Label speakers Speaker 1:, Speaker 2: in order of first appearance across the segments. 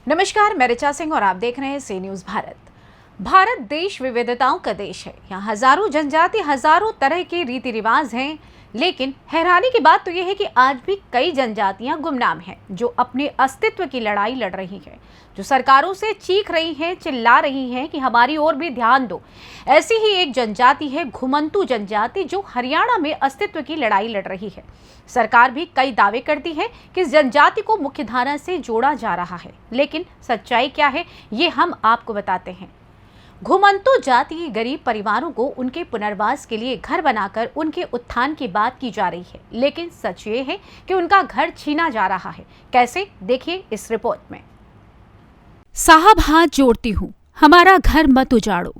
Speaker 1: नमस्कार, मैं ऋचा सिंह और आप देख रहे हैं सी न्यूज़ भारत। भारत देश विविधताओं का देश है। यहाँ हजारों जनजाति, हजारों तरह के रीति रिवाज हैं, लेकिन हैरानी की बात तो यह है कि आज भी कई जनजातियां गुमनाम हैं, जो अपने अस्तित्व की लड़ाई लड़ रही हैं, जो सरकारों से चीख रही हैं, चिल्ला रही हैं कि हमारी ओर भी ध्यान दो। ऐसी ही एक जनजाति है घुमंतू जनजाति, जो हरियाणा में अस्तित्व की लड़ाई लड़ रही है। सरकार भी कई दावे करती है कि इस जनजाति को मुख्यधारा से जोड़ा जा रहा है, लेकिन सच्चाई क्या है ये हम आपको बताते हैं। घुमंतू जाति के गरीब परिवारों को उनके पुनर्वास के लिए घर बनाकर उनके उत्थान की बात की जा रही है, लेकिन सच ये है कि उनका घर छीना जा रहा है। कैसे, देखिए इस रिपोर्ट में। साहब हाथ जोड़ती हूँ, हमारा घर मत उजाड़ो,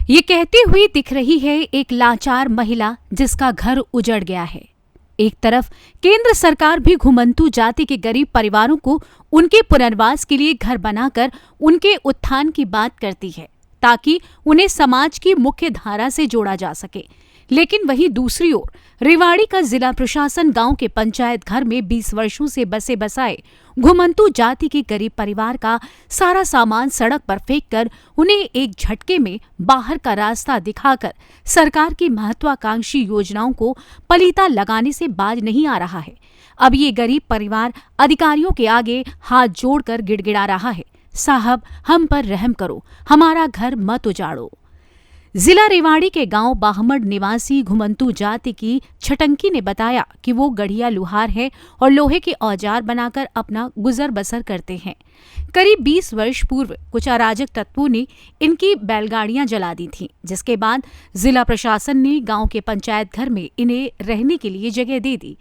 Speaker 1: ये कहती हुई दिख रही है एक लाचार महिला जिसका घर उजड़ गया है। एक तरफ केंद्र सरकार भी घुमंतू जाति के गरीब परिवारों को उनके पुनर्वास के लिए घर बनाकर उनके उत्थान की बात करती है, ताकि उन्हें समाज की मुख्य धारा से जोड़ा जा सके। लेकिन वहीं दूसरी ओर रेवाड़ी का जिला प्रशासन गांव के पंचायत घर में 20 वर्षों से बसे बसाए घुमंतू जाति के गरीब परिवार का सारा सामान सड़क पर फेंककर उन्हें एक झटके में बाहर का रास्ता दिखाकर सरकार की महत्वाकांक्षी योजनाओं को पलीता लगाने से बाज नहीं आ रहा है। अब ये गरीब परिवार अधिकारियों के आगे हाथ जोड़कर गिड़गिड़ा रहा है, साहब हम पर रहम करो, हमारा घर मत उजाड़ो। जिला रेवाड़ी के गांव बाहमड़ निवासी घुमंतू जाति की छटंकी ने बताया कि वो गढ़िया लुहार है और लोहे के औजार बनाकर अपना गुजर बसर करते हैं। करीब 20 वर्ष पूर्व कुछ अराजक तत्वों ने इनकी बैलगाड़ियां जला दी थीं, जिसके बाद जिला प्रशासन ने गांव के पंचायत घर में इन्हें रहने के लिए जगह दे दी।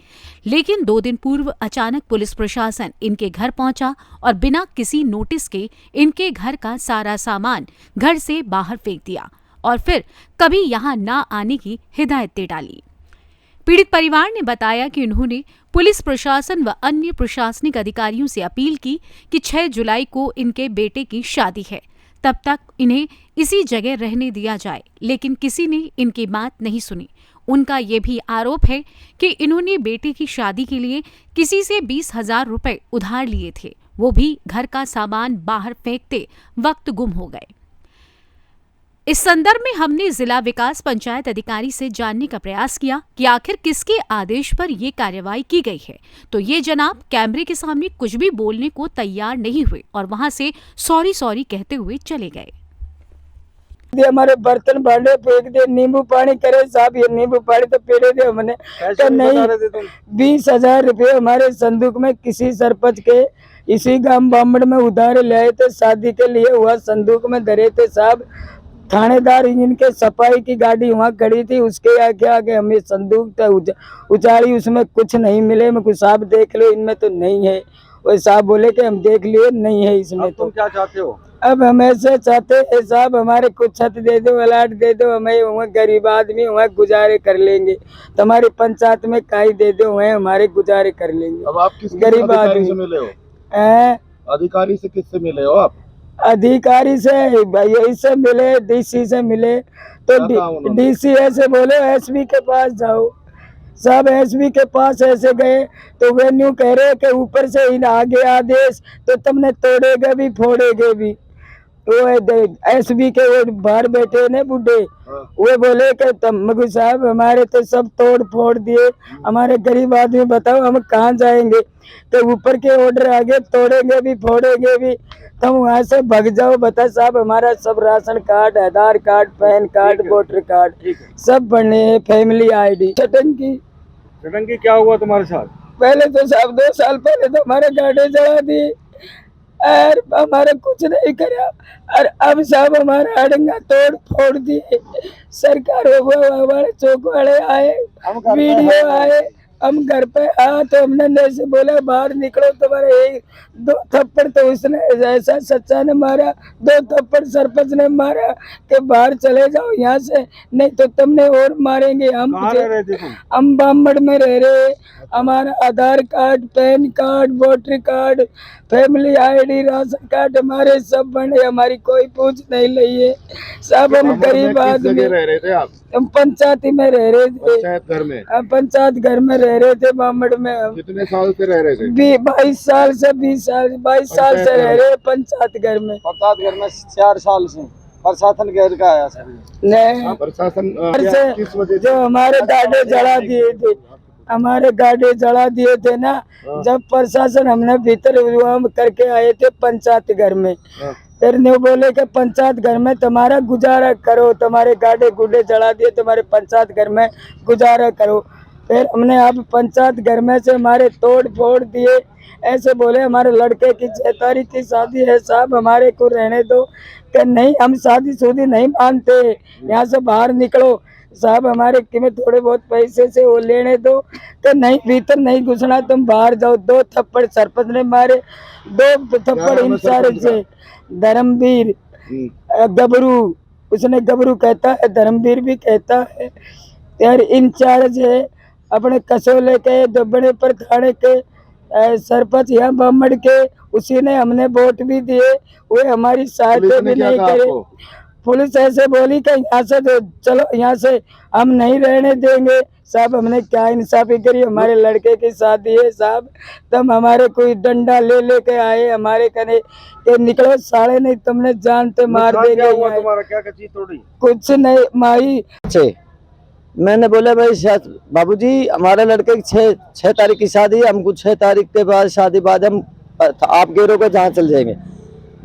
Speaker 1: लेकिन 2 दिन पूर्व अचानक पुलिस प्रशासन इनके घर पहुंचा और बिना किसी नोटिस के इनके घर का सारा सामान घर से बाहर फेंक दिया और फिर कभी यहां ना आने की हिदायत दे डाली। पीड़ित परिवार ने बताया कि उन्होंने पुलिस प्रशासन व अन्य प्रशासनिक अधिकारियों से अपील की कि 6 जुलाई को इनके बेटे की शादी है, तब तक इन्हें इसी जगह रहने दिया जाए, लेकिन किसी ने इनकी बात नहीं सुनी। उनका ये भी आरोप है कि इन्होंने बेटे की शादी के लिए किसी से 20,000 रुपए उधार लिए थे, वो भी घर का सामान बाहर फेंकते वक्त गुम हो गए। इस संदर्भ में हमने जिला विकास पंचायत अधिकारी से जानने का प्रयास किया कि आखिर किसके आदेश पर ये कार्रवाई की गई है, तो ये जनाब कैमरे के सामने कुछ भी बोलने को तैयार नहीं हुए और वहां से सॉरी कहते हुए चले गए।
Speaker 2: हमारे बर्तन भांडे फेंक दे, नींबू पानी करे साहब, ये नींबू पानी तो पी रहे थे हमने, तो नहीं 20,000 रुपये हमारे संदूक में किसी सरपंच के इसी गांव बामड़ में उधार ले आए थे, शादी के लिए हुआ संदूक में धरे थे साहब। थानेदार इनके सफाई की गाड़ी वहाँ खड़ी थी, उसके आगे आगे हमें संदूक उजाड़ी, उसमें कुछ नहीं मिले। मैं कुछ साहब देख लो, इनमें तो नहीं है। वो साहब बोले कि हम देख लिए नहीं है इसमें। तो
Speaker 3: क्या चाहते हो?
Speaker 2: अब हम ऐसे चाहते हैं साहब, हमारे कुछ छत दे दो, अलाट दे दो, हमें वहाँ गरीब आदमी वहाँ गुजारे कर लेंगे। तो हमारी पंचायत में काई दे दो, वहाँ हमारे गुजारे कर लेंगे।
Speaker 3: अब आप किस
Speaker 2: गरीब आदमी
Speaker 3: से मिले हो? अधिकारी से किससे मिले हो आप?
Speaker 2: अधिकारी से यही से मिले, डीसी से मिले। तो डीसी ऐसे बोले एसपी के पास जाओ, सब एसपी के पास ऐसे गए तो वे न्यू कह रहे कि ऊपर से इन आगे आदेश, तो तुमने तोड़ेगे भी फोड़ेगे भी। वो एसपी के वो बाहर बैठे ने बुढ़े, वो बोले कि तुम साहब हमारे तो सब तोड़ फोड़ दिए, हमारे गरीब आदमी बताओ हम कहाँ जाएंगे। तो ऊपर के ऑर्डर आगे, तोड़ेंगे भी फोड़ेंगे भी, तुम वहाँ से भग जाओ। बता साहब हमारा सब ration card, Aadhaar card, PAN card, voter card सब बने, फैमिली ID।
Speaker 3: चटंकी क्या हुआ तुम्हारे साथ?
Speaker 2: पहले तो साहब 2 साल पहले तो हमारे गाड़ी जला दी और हमारा कुछ नहीं करा, और अब साहब हमारा अड़ंगा तोड़ फोड़ दिए। सरकार हमारे चौक वाले आए, वीडियो आए, हम घर पे आया तो हमने ऐसे बोला बाहर निकलो, तुम्हारे 1-2 थप्पड़ तो उसने ऐसा सच्चा ने मारा, 2 थप्पड़ सरपंच ने मारा कि बाहर चले जाओ यहाँ से, नहीं तो तुमने और मारेंगे। हम बामड़ में रह रहे, हमारा Aadhaar card, PAN card, voter card, family ID, ration card हमारे सब बने, हमारी कोई पूछ नहीं ली है। सब हम गरीब आदमी
Speaker 3: रह रहे थे आप?
Speaker 2: हम पंचायती में रह रहे थे।
Speaker 3: पंचायत घर में
Speaker 2: हम पंचायत घर में रह रहे थे बामड़ में। हम
Speaker 3: कितने साल से रह रहे थे?
Speaker 2: 22 साल से 20 साल 22 साल से रह रहे पंचायत घर में।
Speaker 4: पंचायत घर में 4 साल से प्रशासन घेर का आया सर।
Speaker 2: नहीं
Speaker 3: प्रशासन
Speaker 2: से
Speaker 3: किस वजह से?
Speaker 2: जो हमारे गाड़े जला दिए थे, हमारे गाड़े जला दिए थे ना, जब प्रशासन हमने भीतर विवाह करके आए थे पंचायत घर में, फिर ने बोले कि पंचायत घर में तुम्हारा गुजारा करो, तुम्हारे गाड़े गुड्डे जला दिए, तुम्हारे पंचायत घर में गुजारा करो। फिर हमने अब पंचायत घर में से हमारे तोड़ फोड़ दिए। ऐसे बोले हमारे लड़के की 6 तारीख की शादी है साहब, हमारे को रहने दो। कि नहीं, हम शादी शुदी नहीं मानते, यहाँ से बाहर निकलो साहब, हमारे कि में थोड़े बहुत पैसे से वो लेने दो। कि नहीं, भीतर नहीं घुसना, तुम बाहर जाओ। 2 थप्पड़ सरपंच ने मारे, 2 थप्पड़ इंचार्ज से। धर्मवीर गबरू, उसने गबरू कहता है, धर्मवीर भी कहता है। यार इंचार्ज है अपने कसोले के दबने पर थाने के सरपंच यहाँ बामड़ के, उसी ने हमने वोट भी दिए, वे हमारी सहायता भी नहीं करे। पुलिस ऐसे बोली कि यहाँ से चलो, यहाँ से हम नहीं रहने देंगे साहब। हमने क्या इंसाफी करी, हमारे लड़के की शादी है साहब, तब हमारे कोई डंडा ले के आए हमारे कने कि निकलो साले, नहीं तुमने जानते मार देंगे।
Speaker 3: तुम्हारा क्या चीज तोड़ी?
Speaker 2: कुछ नहीं माई।
Speaker 4: मैंने बोला भाई बाबूजी हमारे लड़के की 6 तारीख की शादी है, हमको 6 तारीख के बाद शादी बाद हम आप गेरों को जहाँ चल जाएंगे।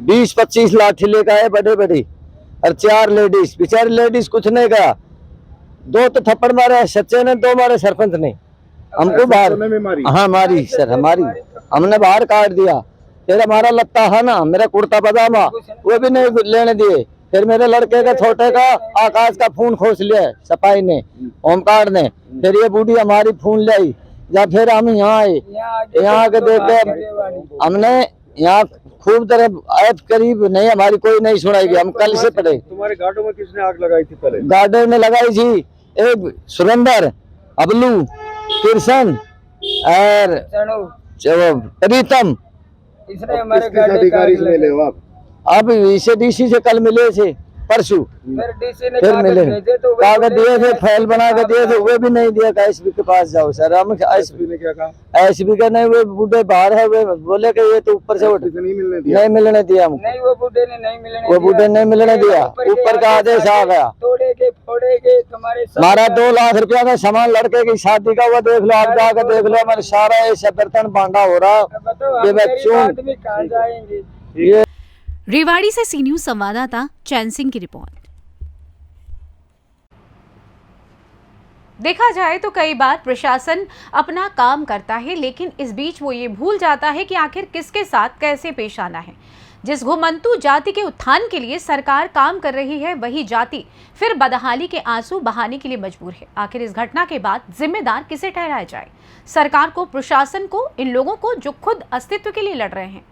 Speaker 4: 20-25 लाठी लेकर आए बड़े बड़ी, और 4 लेडीज, बेचारी लेडीज कुछ नहीं कहा। 2 तो थप्पड़ मारे सच्चे ने, 2 मारे सरपंच ने। हमको बाहर हाँ मारी सर, हमारी हमने बाहर काट दिया। फिर हमारा लगता है ना, मेरा कुर्ता पजामा वो भी नहीं लेने दिए। फिर मेरे लड़के का छोटे का आकाश का फोन खोस लिया सफाई ने, ओमकार ने। फिर ये बूढ़ी हमारी फोन लाई। जब फिर हम यहाँ आए, यहाँ के देख के हमने यहाँ खूब तरह करीब नहीं, हमारी कोई नहीं सुनाई गई। हम कल से पड़े।
Speaker 3: तुम्हारे गाड़ों में किसने आग लगाई थी? पहले
Speaker 4: गार्डन में लगाई थी एक सुरेंद्र, अबलू, कृष्ण और प्रीतम।
Speaker 2: इसने हमारे
Speaker 3: अधिकारी से मिले हो आप?
Speaker 4: अब इसे डीसी से कल मिले थे, परसों फिर मिले, कागज दिए थे, फाइल बना के दिए थे, वो भी नहीं दिया। एसपी के पास जाओ सर। हम
Speaker 3: एसपी ने क्या कहा?
Speaker 4: एसपी का नहीं, वो बूढ़े बाहर है, वो बोले कि ये तो ऊपर से
Speaker 3: नहीं मिलने दिया।
Speaker 4: नहीं मिलने दिया हमको।
Speaker 2: नहीं, वो बूढ़े ने नहीं मिलने
Speaker 4: वो बूढ़े नहीं मिलने दिया, ऊपर का आदेश आ गया।
Speaker 2: तोड़ेगे फोड़ेगे तुम्हारे।
Speaker 4: हमारा 2 लाख रुपया का सामान लड़के की शादी का, वो देख लो आप जाकर देख लो। हमारे सारा ऐसे बर्तन भांडा हो रहा है।
Speaker 2: आदमी कहाँ जाएंगे?
Speaker 4: ये
Speaker 1: रेवाड़ी से सी न्यूज संवाददाता चैन सिंह की रिपोर्ट। देखा जाए तो कई बार प्रशासन अपना काम करता है, लेकिन इस बीच वो ये भूल जाता है कि आखिर किसके साथ कैसे पेश आना है। जिस घुमंतु जाति के उत्थान के लिए सरकार काम कर रही है, वही जाति फिर बदहाली के आंसू बहाने के लिए मजबूर है। आखिर इस घटना के बाद जिम्मेदार किसे ठहराया जाए? सरकार को, प्रशासन को, इन लोगों को जो खुद अस्तित्व के लिए लड़ रहे हैं?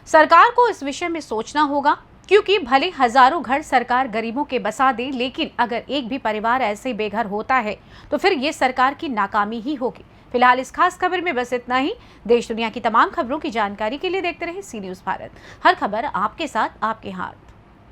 Speaker 1: सरकार को इस विषय में सोचना होगा, क्योंकि भले हजारों घर सरकार गरीबों के बसा दे, लेकिन अगर एक भी परिवार ऐसे बेघर होता है तो फिर ये सरकार की नाकामी ही होगी। फिलहाल इस खास खबर में बस इतना ही। देश दुनिया की तमाम खबरों की जानकारी के लिए देखते रहे सी न्यूज भारत। हर खबर आपके साथ, आपके हाथ।